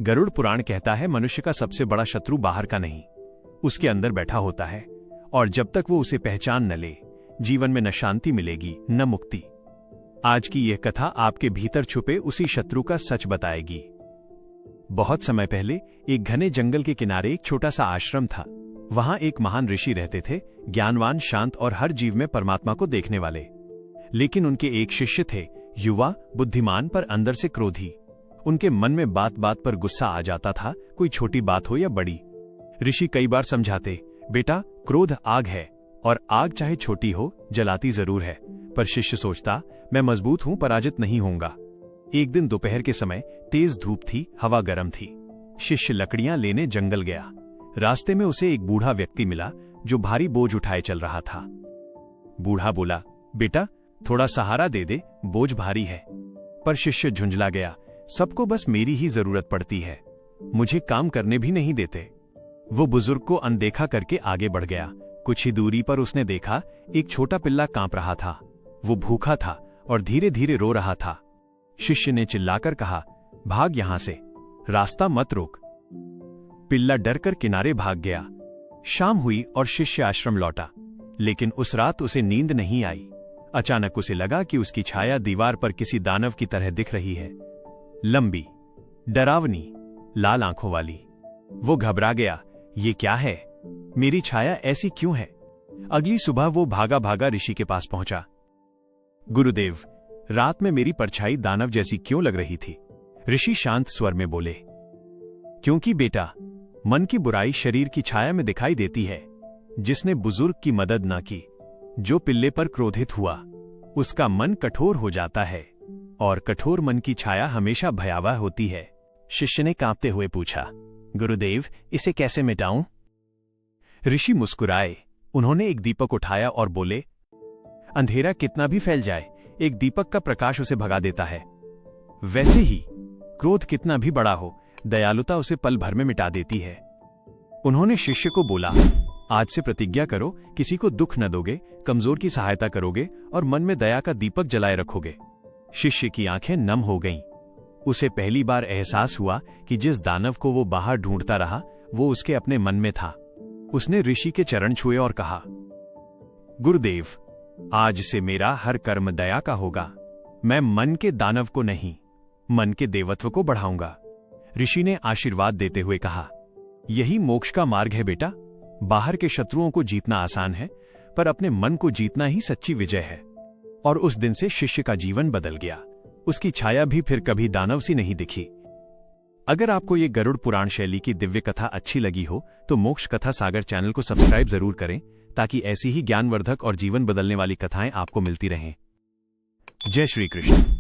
गरुड़ पुराण कहता है मनुष्य का सबसे बड़ा शत्रु बाहर का नहीं, उसके अंदर बैठा होता है, और जब तक वो उसे पहचान न ले, जीवन में न शांति मिलेगी न मुक्ति। आज की यह कथा आपके भीतर छुपे उसी शत्रु का सच बताएगी। बहुत समय पहले एक घने जंगल के किनारे एक छोटा सा आश्रम था। वहां एक महान ऋषि रहते थे, ज्ञानवान, शांत और हर जीव में परमात्मा को देखने वाले। लेकिन उनके एक शिष्य थे, युवा, बुद्धिमान पर अंदर से क्रोधी। उनके मन में बात बात पर गुस्सा आ जाता था, कोई छोटी बात हो या बड़ी। ऋषि कई बार समझाते, बेटा क्रोध आग है और आग चाहे छोटी हो जलाती जरूर है। पर शिष्य सोचता, मैं मजबूत हूं, पराजित नहीं होऊंगा। एक दिन दोपहर के समय तेज धूप थी, हवा गर्म थी। शिष्य लकड़ियां लेने जंगल गया। रास्ते में उसे एक बूढ़ा व्यक्ति मिला जो भारी बोझ उठाए चल रहा था। बूढ़ा बोला, बेटा थोड़ा सहारा दे दे, बोझ भारी है। पर शिष्य झुंझला गया, सबको बस मेरी ही जरूरत पड़ती है, मुझे काम करने भी नहीं देते। वो बुजुर्ग को अनदेखा करके आगे बढ़ गया। कुछ ही दूरी पर उसने देखा एक छोटा पिल्ला कांप रहा था। वो भूखा था और धीरे धीरे रो रहा था। शिष्य ने चिल्लाकर कहा, भाग यहां से, रास्ता मत रोक। पिल्ला डरकर किनारे भाग गया। शाम हुई और शिष्य आश्रम लौटा, लेकिन उस रात उसे नींद नहीं आई। अचानक उसे लगा कि उसकी छाया दीवार पर किसी दानव की तरह दिख रही है, लंबी, डरावनी, लाल आंखों वाली। वो घबरा गया, ये क्या है, मेरी छाया ऐसी क्यों है? अगली सुबह वो भागा भागा ऋषि के पास पहुंचा। गुरुदेव, रात में मेरी परछाई दानव जैसी क्यों लग रही थी? ऋषि शांत स्वर में बोले, क्योंकि बेटा, मन की बुराई शरीर की छाया में दिखाई देती है। जिसने बुजुर्ग की मदद न की, जो पिल्ले पर क्रोधित हुआ, उसका मन कठोर हो जाता है, और कठोर मन की छाया हमेशा भयावह होती है। शिष्य ने कांपते हुए पूछा, गुरुदेव इसे कैसे मिटाऊं? ऋषि मुस्कुराए। उन्होंने एक दीपक उठाया और बोले, अंधेरा कितना भी फैल जाए, एक दीपक का प्रकाश उसे भगा देता है। वैसे ही क्रोध कितना भी बड़ा हो, दयालुता उसे पल भर में मिटा देती है। उन्होंने शिष्य को बोला, आज से प्रतिज्ञा करो, किसी को दुख न दोगे, कमजोर की सहायता करोगे और मन में दया का दीपक जलाए रखोगे। शिष्य की आंखें नम हो गईं। उसे पहली बार एहसास हुआ कि जिस दानव को वो बाहर ढूंढता रहा, वो उसके अपने मन में था। उसने ऋषि के चरण छुए और कहा, गुरुदेव, आज से मेरा हर कर्म दया का होगा। मैं मन के दानव को नहीं, मन के देवत्व को बढ़ाऊंगा। ऋषि ने आशीर्वाद देते हुए कहा, यही मोक्ष का मार्ग है बेटा। बाहर के शत्रुओं को जीतना आसान है, पर अपने मन को जीतना ही सच्ची विजय है। और उस दिन से शिष्य का जीवन बदल गया। उसकी छाया भी फिर कभी दानव सी नहीं दिखी। अगर आपको ये गरुड़ पुराण शैली की दिव्य कथा अच्छी लगी हो तो मोक्ष कथा सागर चैनल को सब्सक्राइब जरूर करें, ताकि ऐसी ही ज्ञानवर्धक और जीवन बदलने वाली कथाएं आपको मिलती रहें। जय श्री कृष्ण।